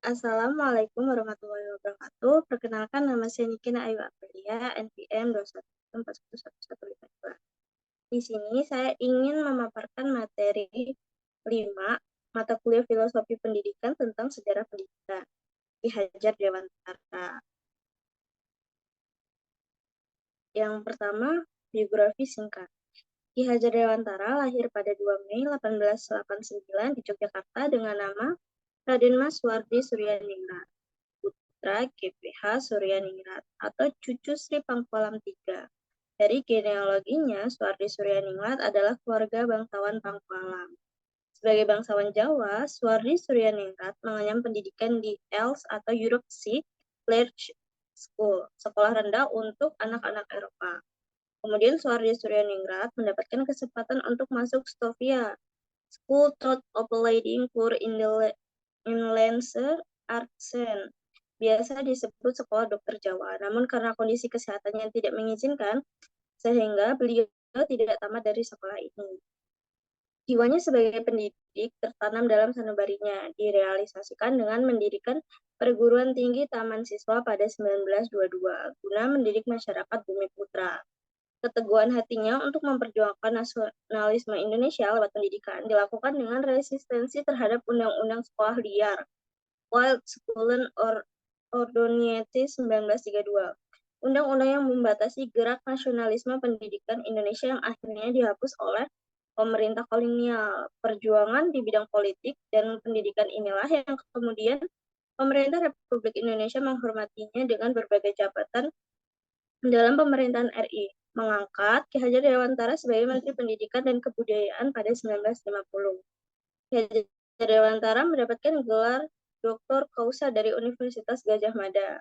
Assalamualaikum warahmatullahi wabarakatuh. Perkenalkan, nama saya Nikina Ayu Aprilia, NPM 211411152. Di sini saya ingin memaparkan materi 5 mata kuliah Filosofi Pendidikan tentang Sejarah Pendidikan, Ki Hajar Dewantara. Yang pertama, biografi singkat. Ki Hajar Dewantara lahir pada 2 Mei 1889 di Yogyakarta dengan nama Raden Mas Wardi Suryaningrat, putra GPH Suryaningrat atau cucu Sri Pangkualam III. Dari genealoginya, Suwardi Suryaningrat adalah keluarga bangsawan Pangkualam. Sebagai bangsawan Jawa, Suwardi Suryaningrat mengenyam pendidikan di ELS atau Europe Sea Clerch School, sekolah rendah untuk anak-anak Eropa. Kemudian Suwardi Suryaningrat mendapatkan kesempatan untuk masuk Stovia, School taught operating poor in Lancer Artsen, biasa disebut sekolah dokter Jawa. Namun karena kondisi kesehatannya yang tidak mengizinkan, sehingga beliau tidak tamat dari sekolah ini. Jiwanya sebagai pendidik tertanam dalam sanubarinya, direalisasikan dengan mendirikan perguruan tinggi Taman Siswa pada 1922 guna mendidik masyarakat Bumiputra. Keteguhan hatinya untuk memperjuangkan nasionalisme Indonesia lewat pendidikan dilakukan dengan resistensi terhadap undang-undang sekolah liar, Wild School Ordonance 1932. Undang-undang yang membatasi gerak nasionalisme pendidikan Indonesia yang akhirnya dihapus oleh pemerintah kolonial. Perjuangan di bidang politik dan pendidikan inilah yang kemudian pemerintah Republik Indonesia menghormatinya dengan berbagai jabatan dalam pemerintahan RI, mengangkat Ki Hajar Dewantara sebagai Menteri Pendidikan dan Kebudayaan pada 1950. Ki Hajar Dewantara mendapatkan gelar Doktor Kausa dari Universitas Gadjah Mada.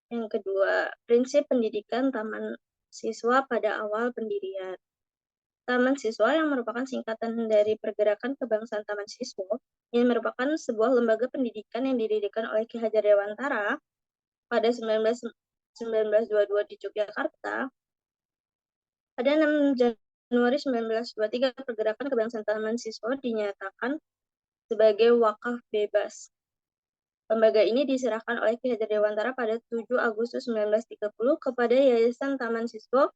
Yang kedua, prinsip pendidikan taman siswa pada awal pendirian. Taman Siswa yang merupakan singkatan dari Pergerakan Kebangsaan Taman Siswa, yang merupakan sebuah lembaga pendidikan yang didirikan oleh Ki Hajar Dewantara pada 1922 di Yogyakarta. Pada 6 Januari 1923, Pergerakan Kebangsaan Taman Siswa dinyatakan sebagai wakaf bebas. Lembaga ini diserahkan oleh Ki Hajar Dewantara pada 7 Agustus 1930 kepada Yayasan Taman Siswa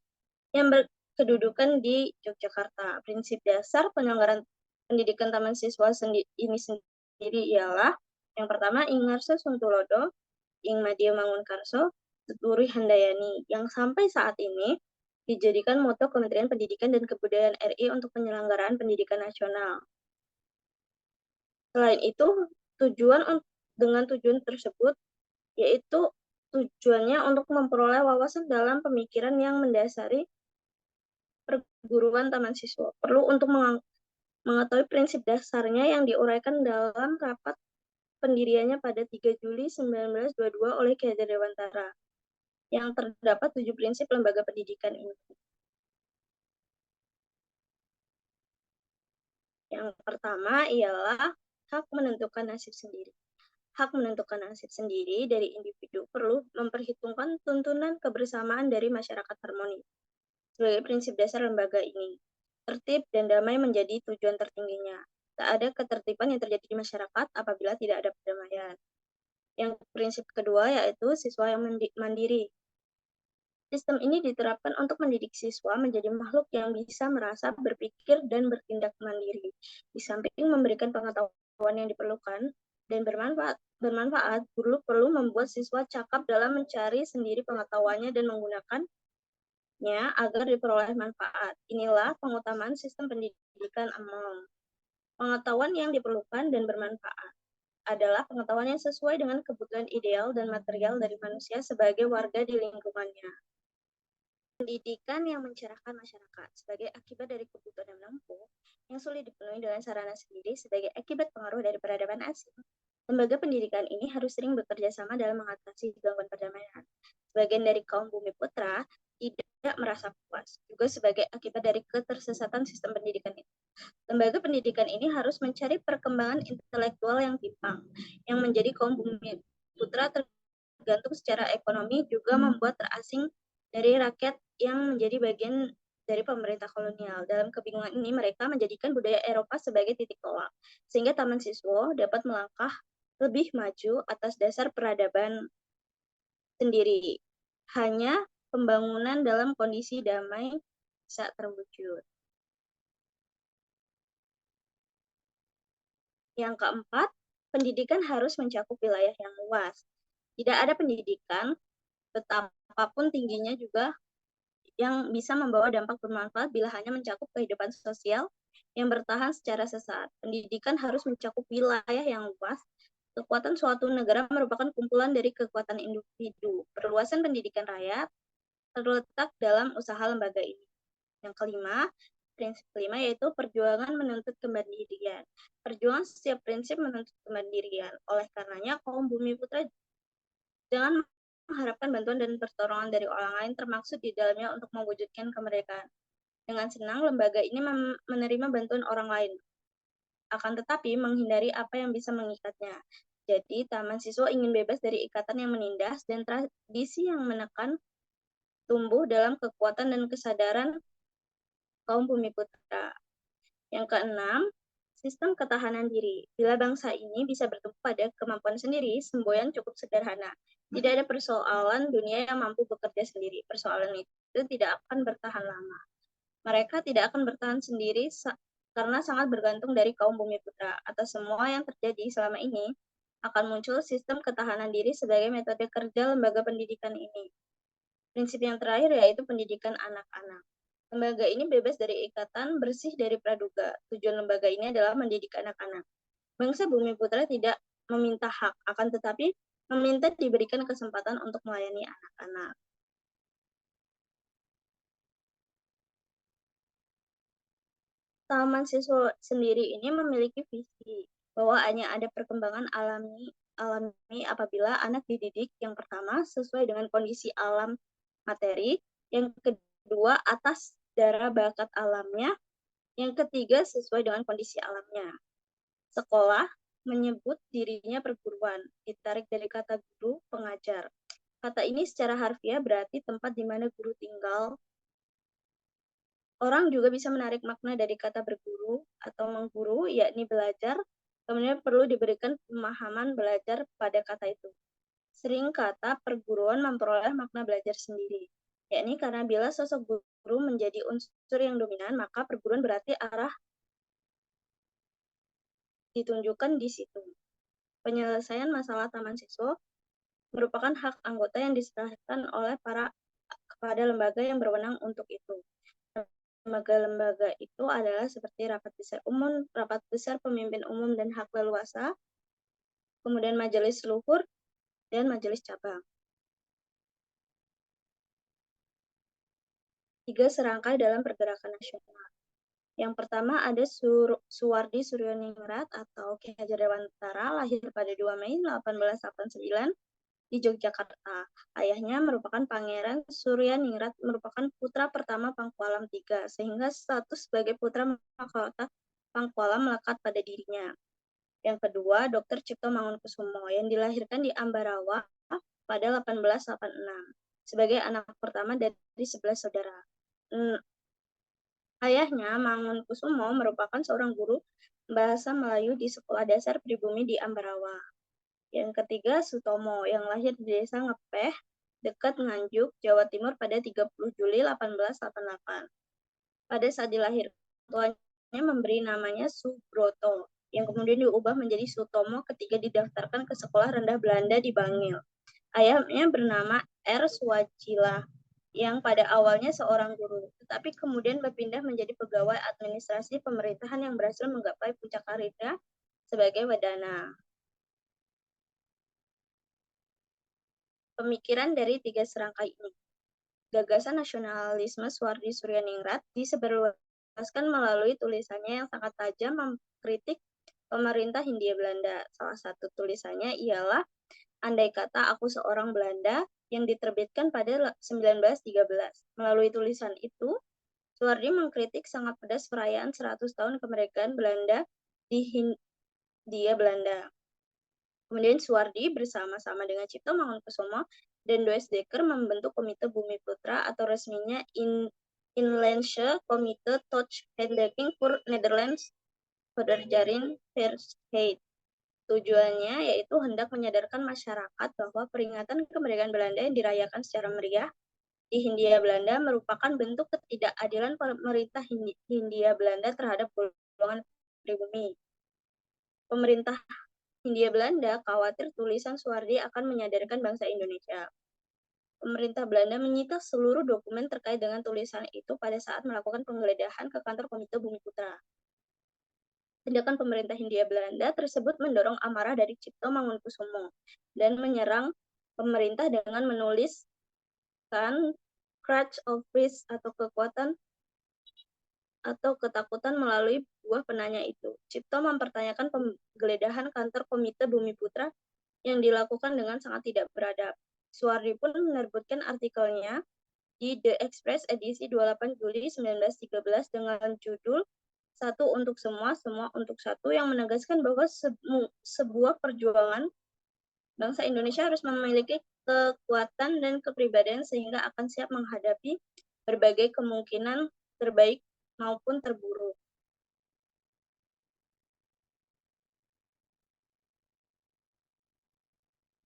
yang berkedudukan di Yogyakarta. Prinsip dasar penyelenggaraan pendidikan Taman Siswa ini sendiri ialah yang pertama, Ing Ngarso Suntulodo, Ing Madio Mangunkarso, Tuturi Handayani, yang sampai saat ini dijadikan moto Kementerian Pendidikan dan Kebudayaan RI untuk penyelenggaraan pendidikan nasional. Selain itu, dengan tujuan tersebut, yaitu tujuannya untuk memperoleh wawasan dalam pemikiran yang mendasari perguruan taman siswa. Perlu untuk mengetahui prinsip dasarnya yang diuraikan dalam rapat pendiriannya pada 3 Juli 1922 oleh Ki Hajar Dewantara, yang terdapat 7 prinsip lembaga pendidikan ini. Yang pertama ialah hak menentukan nasib sendiri. Hak menentukan nasib sendiri dari individu perlu memperhitungkan tuntunan kebersamaan dari masyarakat harmonis. Sebagai prinsip dasar lembaga ini, tertib dan damai menjadi tujuan tertingginya. Tak ada ketertiban yang terjadi di masyarakat apabila tidak ada perdamaian. Yang prinsip kedua yaitu siswa yang mandiri. Sistem ini diterapkan untuk mendidik siswa menjadi makhluk yang bisa merasa, berpikir, dan bertindak mandiri. Di samping memberikan pengetahuan yang diperlukan dan bermanfaat, guru perlu membuat siswa cakap dalam mencari sendiri pengetahuannya dan menggunakannya agar diperoleh manfaat. Inilah pengutamaan sistem pendidikan AMOM. Pengetahuan yang diperlukan dan bermanfaat adalah pengetahuan yang sesuai dengan kebutuhan ideal dan material dari manusia sebagai warga di lingkungannya. Pendidikan yang mencerahkan masyarakat sebagai akibat dari kebutuhan yang menumpuk yang sulit dipenuhi dengan sarana sendiri sebagai akibat pengaruh dari peradaban asing. Lembaga pendidikan ini harus sering bekerja sama dalam mengatasi gangguan perdamaian. Sebagian dari kaum Bumiputra tidak merasa puas, juga sebagai akibat dari ketersesatan sistem pendidikan itu. Lembaga pendidikan ini harus mencari perkembangan intelektual yang timpang, yang menjadi kaum Bumiputra tergantung secara ekonomi juga membuat terasing dari rakyat yang menjadi bagian dari pemerintah kolonial. Dalam kebingungan ini, mereka menjadikan budaya Eropa sebagai titik tolak, sehingga Taman Siswa dapat melangkah lebih maju atas dasar peradaban sendiri. Hanya pembangunan dalam kondisi damai bisa terwujud. Yang keempat, pendidikan harus mencakup wilayah yang luas. Tidak ada pendidikan, betapapun tingginya juga, yang bisa membawa dampak bermanfaat bila hanya mencakup kehidupan sosial yang bertahan secara sesaat. Pendidikan harus mencakup wilayah yang luas. Kekuatan suatu negara merupakan kumpulan dari kekuatan individu. Perluasan pendidikan rakyat terletak dalam usaha lembaga ini. Yang kelima, prinsip kelima yaitu perjuangan menuntut kemandirian. Perjuangan setiap prinsip menuntut kemandirian. Oleh karenanya, kaum Bumi Putra jangan mengharapkan bantuan dan pertolongan dari orang lain, termaksud di dalamnya untuk mewujudkan kemerdekaan. Dengan senang, lembaga ini menerima bantuan orang lain, akan tetapi menghindari apa yang bisa mengikatnya. Jadi, Taman Siswa ingin bebas dari ikatan yang menindas dan tradisi yang menekan, tumbuh dalam kekuatan dan kesadaran kaum Bumi Putra. Yang keenam, sistem ketahanan diri. Bila bangsa ini bisa bertumbuh pada kemampuan sendiri, semboyan cukup sederhana. Tidak ada persoalan dunia yang mampu bekerja sendiri. Persoalan itu tidak akan bertahan lama. Mereka tidak akan bertahan sendiri karena sangat bergantung dari kaum Bumi Putra. Atas semua yang terjadi selama ini, akan muncul sistem ketahanan diri sebagai metode kerja lembaga pendidikan ini. Prinsip yang terakhir yaitu pendidikan anak-anak. Lembaga ini bebas dari ikatan, bersih dari praduga. Tujuan lembaga ini adalah mendidik anak-anak. Bangsa Bumi Putra tidak meminta hak, akan tetapi meminta diberikan kesempatan untuk melayani anak-anak. Taman Siswa sendiri ini memiliki visi bahwa hanya ada perkembangan alami apabila anak dididik yang pertama sesuai dengan kondisi alam materi, yang kedua atas darah bakat alamnya, yang ketiga sesuai dengan kondisi alamnya. Sekolah menyebut dirinya perguruan, ditarik dari kata guru, pengajar. Kata ini secara harfiah berarti tempat di mana guru tinggal. Orang juga bisa menarik makna dari kata berguru atau mengguru, yakni belajar. Kemudian perlu diberikan pemahaman belajar pada kata itu. Sering kata perguruan memperoleh makna belajar sendiri, yakni karena bila sosok guru menjadi unsur yang dominan, maka perguruan berarti arah ditunjukkan di situ. Penyelesaian masalah taman siswa merupakan hak anggota yang diserahkan oleh kepada lembaga yang berwenang untuk itu. Lembaga-lembaga itu adalah seperti rapat besar umum, rapat besar pemimpin umum dan hak leluasa, kemudian majelis luhur, dan majelis cabang. 3 serangkai dalam pergerakan nasional. Yang pertama ada Suwardi Suryaningrat atau Ki Hajar Dewantara, lahir pada 2 Mei 1889 di Yogyakarta. Ayahnya merupakan Pangeran Suryaningrat, merupakan putra pertama Pakualam III, sehingga status sebagai putra mahkota Pakualam melekat pada dirinya. Yang kedua, Dr. Cipto Mangunkusumo yang dilahirkan di Ambarawa pada 1886 sebagai anak pertama dari 11 saudara. Ayahnya, Mangunkusumo, merupakan seorang guru bahasa Melayu di Sekolah Dasar Pribumi di Ambarawa. Yang ketiga, Sutomo, yang lahir di desa Ngepeh, dekat Nganjuk, Jawa Timur pada 30 Juli 1888. Pada saat dilahirkan, tuanya memberi namanya Subroto, yang kemudian diubah menjadi Sutomo ketika didaftarkan ke sekolah rendah Belanda di Bangil. Ayahnya bernama R. Swajila, yang pada awalnya seorang guru, tetapi kemudian berpindah menjadi pegawai administrasi pemerintahan yang berhasil menggapai puncak karirnya sebagai wadana. Pemikiran dari 3 serangkai ini. Gagasan nasionalisme Suwardi Suryaningrat disebarluaskan melalui tulisannya yang sangat tajam mengkritik pemerintah Hindia Belanda. Salah satu tulisannya ialah Andai Kata Aku Seorang Belanda yang diterbitkan pada 1913. Melalui tulisan itu, Suwardi mengkritik sangat pedas perayaan 100 tahun kemerdekaan Belanda di Hindia Belanda. Kemudian Suwardi bersama-sama dengan Cipto Mangunkusumo dan Does Dekker membentuk Komite Bumi Putra atau resminya Inlandse Comité tot Handhaking voor Nederlands Verjaring Versheid. Tujuannya yaitu hendak menyadarkan masyarakat bahwa peringatan kemerdekaan Belanda yang dirayakan secara meriah di Hindia Belanda merupakan bentuk ketidakadilan pemerintah Hindia Belanda terhadap golongan pribumi. Pemerintah Hindia Belanda khawatir tulisan Suwardi akan menyadarkan bangsa Indonesia. Pemerintah Belanda menyita seluruh dokumen terkait dengan tulisan itu pada saat melakukan penggeledahan ke kantor Komite Bumi Putra. Tindakan pemerintah Hindia Belanda tersebut mendorong amarah dari Cipto Mangunkusumo dan menyerang pemerintah dengan menuliskan Crutch of Peace atau kekuatan atau ketakutan melalui buah penanya itu. Cipto mempertanyakan penggeledahan kantor Komite Bumi Putra yang dilakukan dengan sangat tidak beradab. Suwardi pun menerbitkan artikelnya di The Express edisi 28 Juli 1913 dengan judul Satu untuk Semua, Semua untuk Satu, yang menegaskan bahwa sebuah perjuangan bangsa Indonesia harus memiliki kekuatan dan kepribadian sehingga akan siap menghadapi berbagai kemungkinan terbaik maupun terburuk.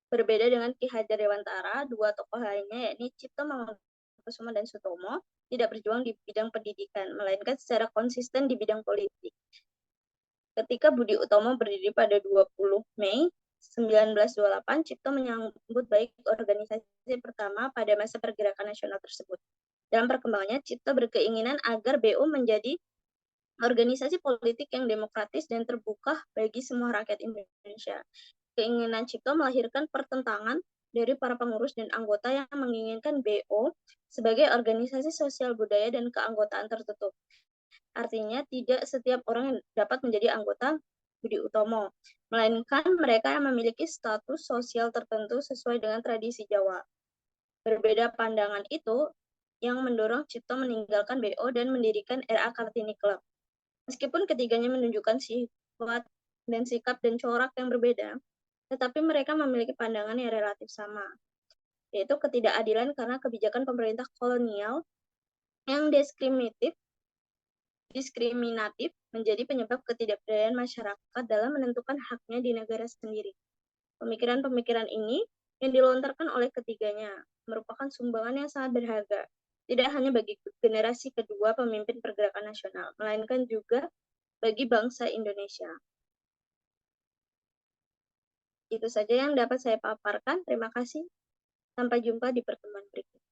Berbeda dengan Ki Hajar Dewantara, dua tokoh lainnya yakni Cipto Mangunkusumo dan Sutomo tidak berjuang di bidang pendidikan, melainkan secara konsisten di bidang politik. Ketika Budi Utomo berdiri pada 20 Mei 1928, Cipto menyambut baik organisasi pertama pada masa pergerakan nasional tersebut. Dalam perkembangannya, Cipto berkeinginan agar BU menjadi organisasi politik yang demokratis dan terbuka bagi semua rakyat Indonesia. Keinginan Cipto melahirkan pertentangan dari para pengurus dan anggota yang menginginkan BO sebagai organisasi sosial budaya dan keanggotaan tertutup. Artinya tidak setiap orang dapat menjadi anggota Budi Utomo, melainkan mereka yang memiliki status sosial tertentu sesuai dengan tradisi Jawa. Berbeda pandangan itu yang mendorong Cipto meninggalkan BO dan mendirikan RA Kartini Club. Meskipun ketiganya menunjukkan sifat dan sikap dan corak yang berbeda, tetapi mereka memiliki pandangan yang relatif sama, yaitu ketidakadilan karena kebijakan pemerintah kolonial yang diskriminatif menjadi penyebab ketidakberdayaan masyarakat dalam menentukan haknya di negara sendiri. Pemikiran-pemikiran ini yang dilontarkan oleh ketiganya merupakan sumbangan yang sangat berharga, tidak hanya bagi generasi kedua pemimpin pergerakan nasional, melainkan juga bagi bangsa Indonesia. Itu saja yang dapat saya paparkan. Terima kasih. Sampai jumpa di pertemuan berikutnya.